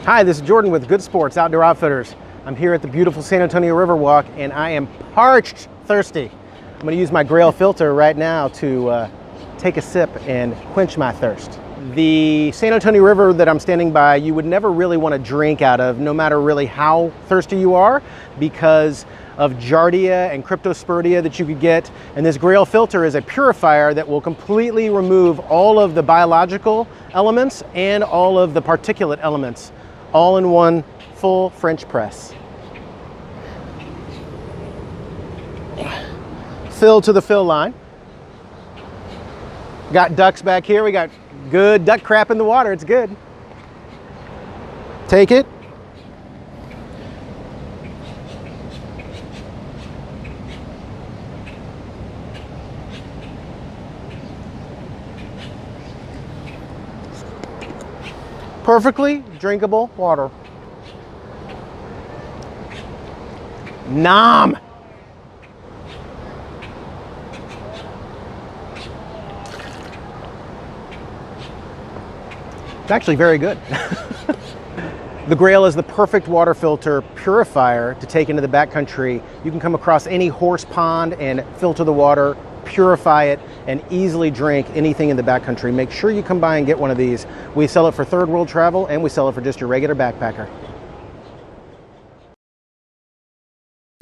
Hi, this is Jordan with Good Sports Outdoor Outfitters. I'm here at the beautiful San Antonio Riverwalk and I am parched thirsty. I'm going to use my Grayl filter right now to take a sip and quench my thirst. The San Antonio River that I'm standing by, you would never really want to drink out of, no matter really how thirsty you are, because of giardia and cryptosporidia that you could get. And this Grayl filter is a purifier that will completely remove all of the biological elements and all of the particulate elements, all in one full French press. Fill to the fill line. Got ducks back here. We got good duck crap in the water. It's good. Take it. Perfectly drinkable water. Nom! It's actually very good. The Grayl is the perfect water filter purifier to take into the backcountry. You can come across any horse pond and filter the water, purify it, and easily drink anything in the backcountry. Make sure you come by and get one of these. We sell it for third world travel and we sell it for just your regular backpacker.